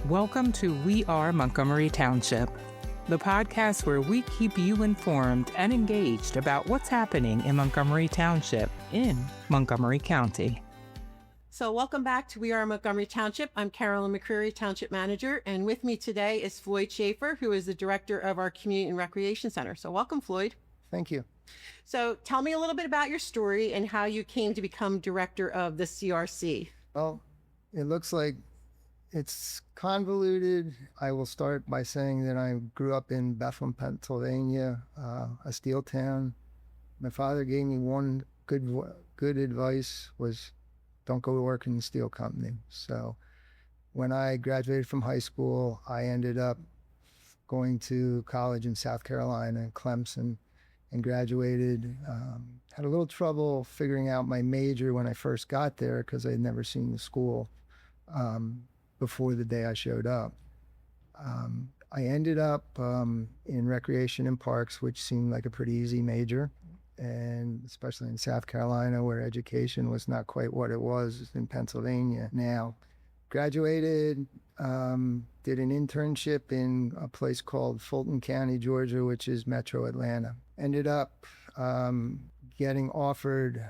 Welcome to We Are Montgomery Township, the podcast where we keep you informed and engaged about what's happening in Montgomery Township in Montgomery County. So welcome back to We Are Montgomery Township. I'm Carolyn McCreary, Township Manager, and with me today is Floyd Shaffer, who is the Director of our Community and Recreation Center. So welcome, Floyd. Thank you. So tell me a little bit about your story and how you came to become Director of the CRC. Well, it looks like it's convoluted. I will start by saying that I grew up in Bethlehem, Pennsylvania, a steel town. My father gave me one good advice was don't go to work in the steel company. So when I graduated from high school, I ended up going to college in South Carolina, Clemson, and graduated. Had a little trouble figuring out my major when I first got there because I had never seen the school before the day I showed up. I ended up in recreation and parks, which seemed like a pretty easy major, and especially in South Carolina where education was not quite what it was in Pennsylvania now. Graduated, did an internship in a place called Fulton County, Georgia, which is Metro Atlanta. Ended up getting offered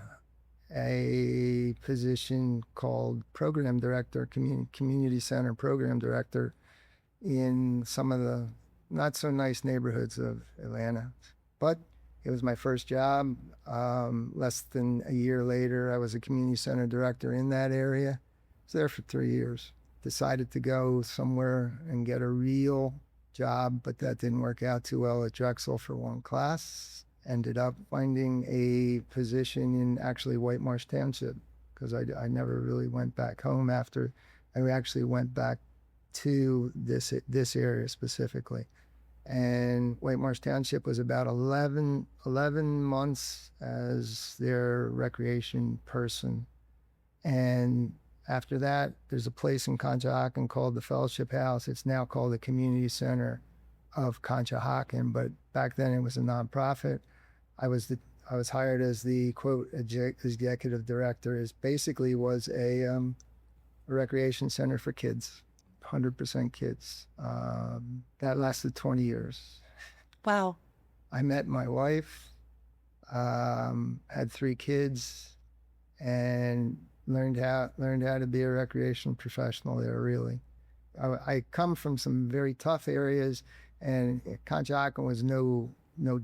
a position called Program Director, Community Center Program Director in some of the not so nice neighborhoods of Atlanta. But it was my first job. Less than a year later, I was a Community Center Director in that area. I was there for 3 years. Decided to go somewhere and get a real job, but that didn't work out too well at Drexel for one class. Ended up finding a position in actually White Marsh Township because I never really went back home after. I actually went back to this area specifically. And White Marsh Township was about 11 months as their recreation person. And after that, there's a place in Conshohocken called the Fellowship House. It's now called the Community Center of Conshohocken, but back then it was a nonprofit. I was hired as the quote executive director. Is basically was a recreation center for kids, 100% kids. That lasted 20 years. Wow. I met my wife, had 3 kids, and learned how to be a recreation professional there. Really, I come from some very tough areas, and Conshohocken was no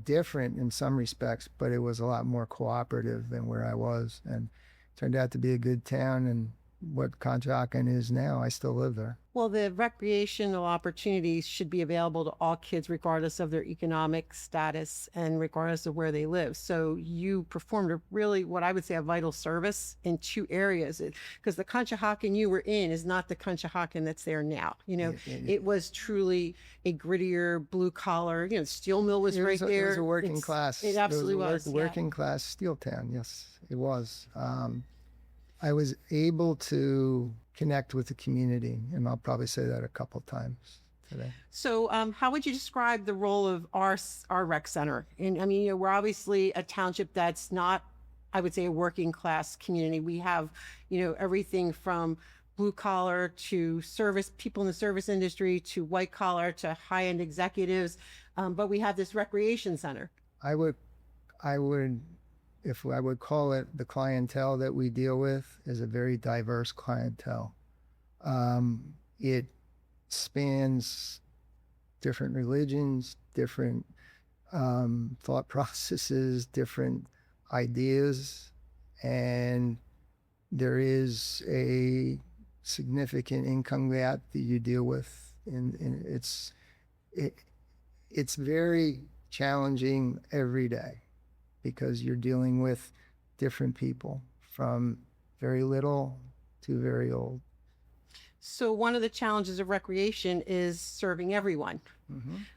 different in some respects, but it was a lot more cooperative than where I was, and turned out to be a good town. And what Conshohocken is now, I still live there. Well, the recreational opportunities should be available to all kids regardless of their economic status and regardless of where they live. So you performed a really, what I would say, a vital service in 2 areas, because the Conshohocken you were in is not the Conshohocken that's there now. You know, it was truly a grittier, blue collar, you know, steel mill was right there. It was a working class. It absolutely was. Working class steel town. Yes, it was. I was able to connect with the community, and I'll probably say that a couple times today. So how would you describe the role of our rec center? And I mean, you know, we're obviously a township that's not, I would say, a working class community. We have, you know, everything from blue collar to service, people in the service industry, to white collar, to high-end executives. But we have this recreation center. I would call it, the clientele that we deal with is a very diverse clientele. It spans different religions, different thought processes, different ideas, and there is a significant income gap that you deal with. And it's very challenging every day, because you're dealing with different people from very little to very old. So one of the challenges of recreation is serving everyone,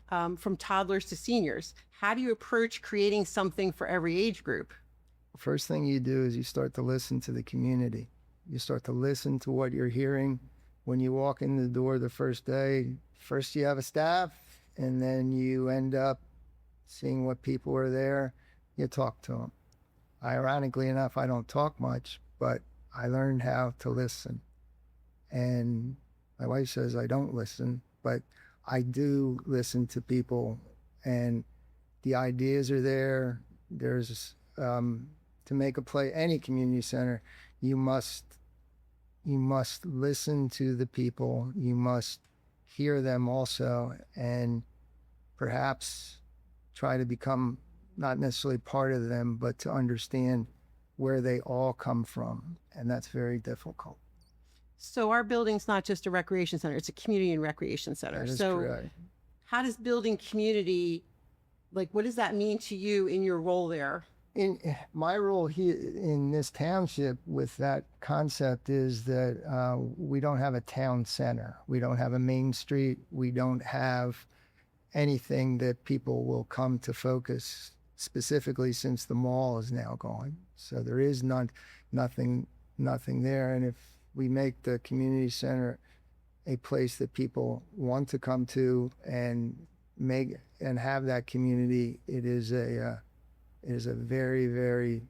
from toddlers to seniors. How do you approach creating something for every age group? First thing you do is you start to listen to the community. You start to listen to what you're hearing. When you walk in the door the first day, first you have a staff, and then you end up seeing what people are there. You talk to them. Ironically enough, I don't talk much, but I learned how to listen. And My wife says I don't listen, but I do listen to people, and the ideas are there. There's to make a play, any community center, you must listen to the people. You must hear them also, and perhaps try to become not necessarily part of them, but to understand where they all come from. And that's very difficult. So our building's not just a recreation center, it's a community and recreation center. That is So correct. how does building community, like, what does that mean to you in your role there? In my role here in this township with that concept is that we don't have a town center. We don't have a main street. We don't have anything that people will come to focus, specifically since the mall is now gone. So there is nothing there. And if we make the community center a place that people want to come to and have that community, it is a very, very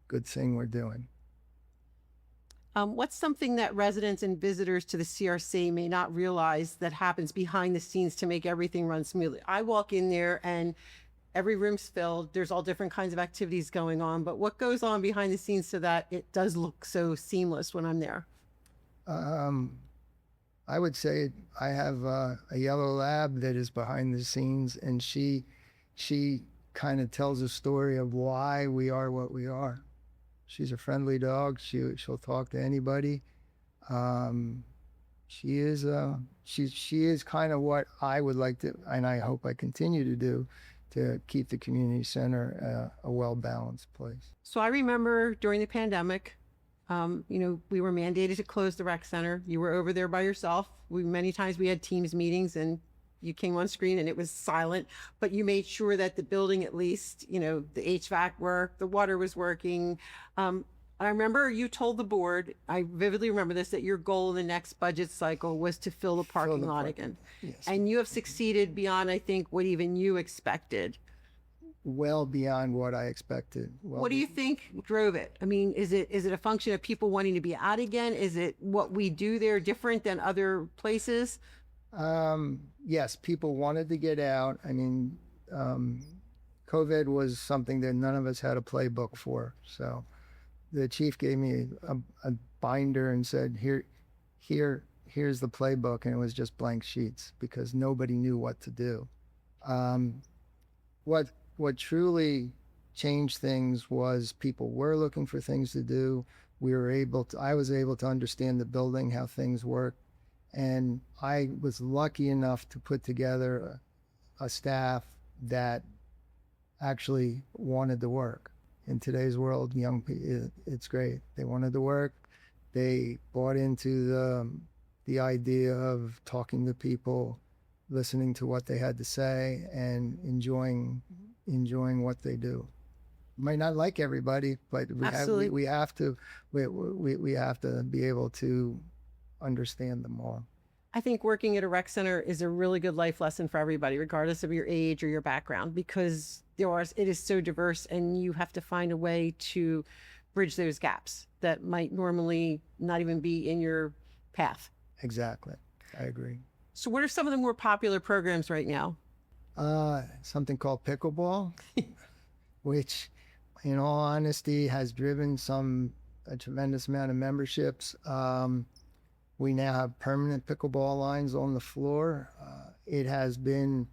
good thing we're doing. What's something that residents and visitors to the CRC may not realize that happens behind the scenes to make everything run smoothly? I walk in there and every room's filled. There's all different kinds of activities going on, but what goes on behind the scenes so that it does look so seamless when I'm there? I would say I have a yellow lab that is behind the scenes, and she kind of tells a story of why we are what we are. She's a friendly dog. She'll talk to anybody. She is kind of what I would like to, and I hope I continue to do, to keep the community center a well-balanced place. So I remember during the pandemic, we were mandated to close the rec center. You were over there by yourself. Many times we had Teams meetings and you came on screen and it was silent, but you made sure that the building, at least, the HVAC worked, the water was working. I remember you told the board, I vividly remember this, that your goal in the next budget cycle was to fill the parking lot again. Yes. And you have succeeded beyond, I think, what even you expected. Well beyond what I expected. What do you think drove it? I mean, is it a function of people wanting to be out again? Is it what we do there different than other places? Yes, people wanted to get out. I mean, COVID was something that none of us had a playbook for. So the chief gave me a binder and said, here's the playbook. And it was just blank sheets because nobody knew what to do. What truly changed things was people were looking for things to do. I was able to understand the building, how things work. And I was lucky enough to put together a staff that actually wanted to work. In today's world, young people, it's great. They wanted to work. They bought into the idea of talking to people, listening to what they had to say, and enjoying what they do. Might not like everybody, but we have to be able to understand them all. I think working at a rec center is a really good life lesson for everybody, regardless of your age or your background, because it is so diverse, and you have to find a way to bridge those gaps that might normally not even be in your path. Exactly. I agree. So what are some of the more popular programs right now? Something called pickleball, which in all honesty has driven a tremendous amount of memberships. We now have permanent pickleball lines on the floor. It has been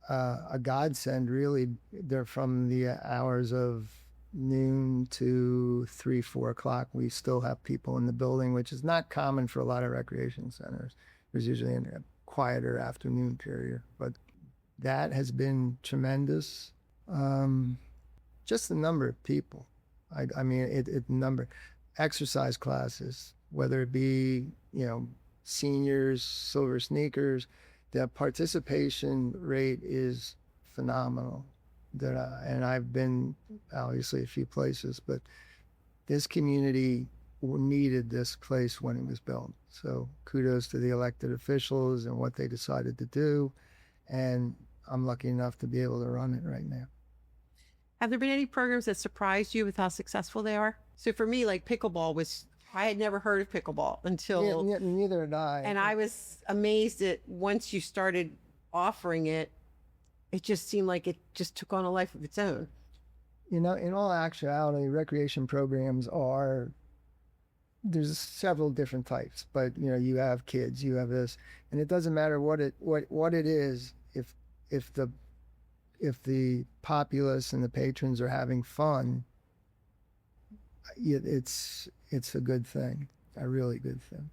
a godsend, really. They're from the hours of noon to 3, 4 o'clock. We still have people in the building, which is not common for a lot of recreation centers. There's usually a quieter afternoon period, but that has been tremendous. Just the number of people. I mean, number exercise classes, whether it be, seniors, silver sneakers, the participation rate is phenomenal. And I've been obviously a few places, but this community needed this place when it was built. So kudos to the elected officials and what they decided to do. And I'm lucky enough to be able to run it right now. Have there been any programs that surprised you with how successful they are? So for me, like pickleball was I had never heard of pickleball until, Neither had I. and I was amazed at once you started offering it, it just seemed like it just took on a life of its own. In all actuality, recreation programs there's several different types, but you have kids, you have this, and it doesn't matter what it is. If the populace and the patrons are having fun, it's a good thing, a really good thing.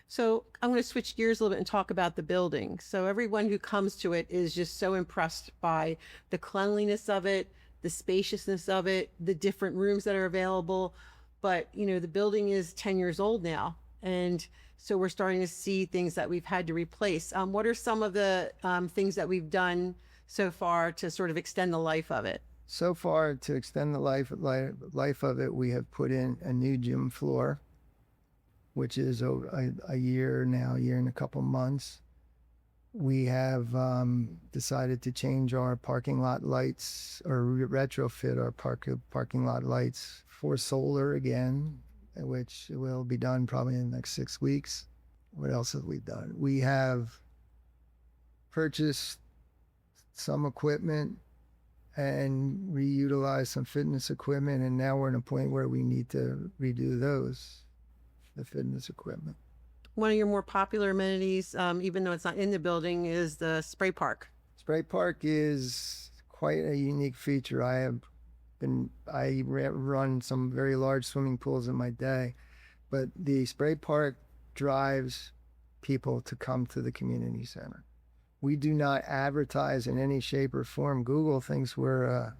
So I'm going to switch gears a little bit and talk about the building. So everyone who comes to it is just so impressed by the cleanliness of it, the spaciousness of it, the different rooms that are available. But, the building is 10 years old now. And so we're starting to see things that we've had to replace. What are some of the things that we've done so far to sort of extend the life of it? So far, to extend the life of it, we have put in a new gym floor, which is a year now, year and a couple months. We have decided to change our parking lot lights, or retrofit our parking lot lights for solar again, which will be done probably in the next 6 weeks. What else have we done? We have purchased some equipment and reutilized some fitness equipment, and now we're in a point where we need to redo the fitness equipment. One of your more popular amenities, even though it's not in the building, is the spray park. Spray park is quite a unique feature. I run some very large swimming pools in my day, but the spray park drives people to come to the community center. We do not advertise in any shape or form. Google thinks we're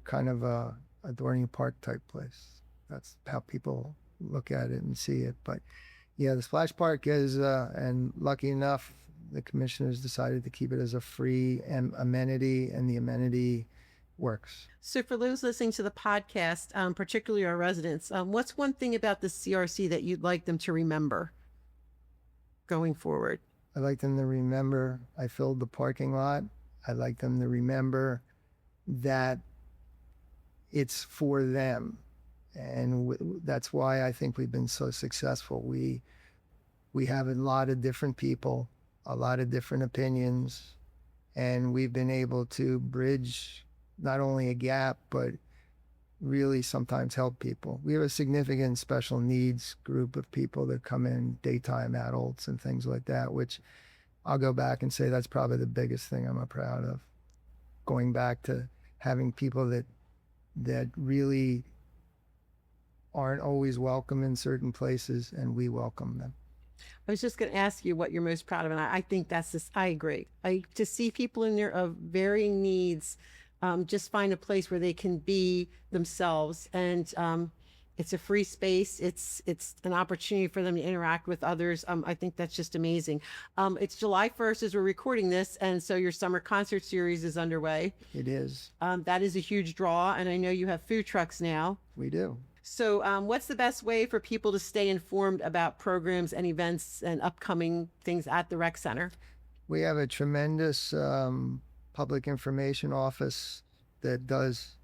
kind of a Dorney Park type place. That's how people look at it and see it. But yeah, the splash park is, and lucky enough, the commissioners decided to keep it as a free amenity, and the amenity works. So for those listening to the podcast, particularly our residents, what's one thing about the CRC that you'd like them to remember going forward? I'd like them to remember I filled the parking lot. I'd like them to remember that it's for them. And that's why I think we've been so successful. We have a lot of different people, a lot of different opinions, and we've been able to bridge not only a gap, but really sometimes help people. We have a significant special needs group of people that come in, daytime adults and things like that, which I'll go back and say that's probably the biggest thing I'm proud of. Going back to having people that really aren't always welcome in certain places, and we welcome them. I was just going to ask you what you're most proud of, and I think I agree. To see people in there of varying needs, just find a place where they can be themselves, and it's a free space. It's an opportunity for them to interact with others. I think that's just amazing. It's July 1st as we're recording this, and so your summer concert series is underway. It is. That is a huge draw, and I know you have food trucks now. We do. So what's the best way for people to stay informed about programs and events and upcoming things at the rec center? We have a tremendous public information office that does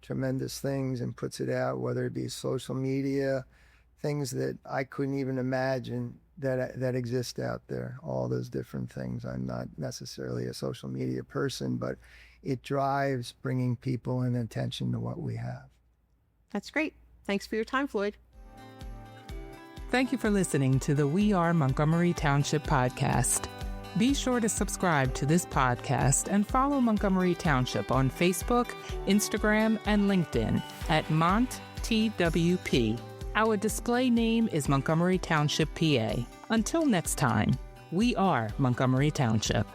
tremendous things and puts it out, whether it be social media, things that I couldn't even imagine that exist out there, all those different things. I'm not necessarily a social media person, but it drives bringing people and attention to what we have. That's great. Thanks for your time, Floyd. Thank you for listening to the We Are Montgomery Township podcast. Be sure to subscribe to this podcast and follow Montgomery Township on Facebook, Instagram, and LinkedIn at MontTWP. Our display name is Montgomery Township, PA. Until next time, we are Montgomery Township.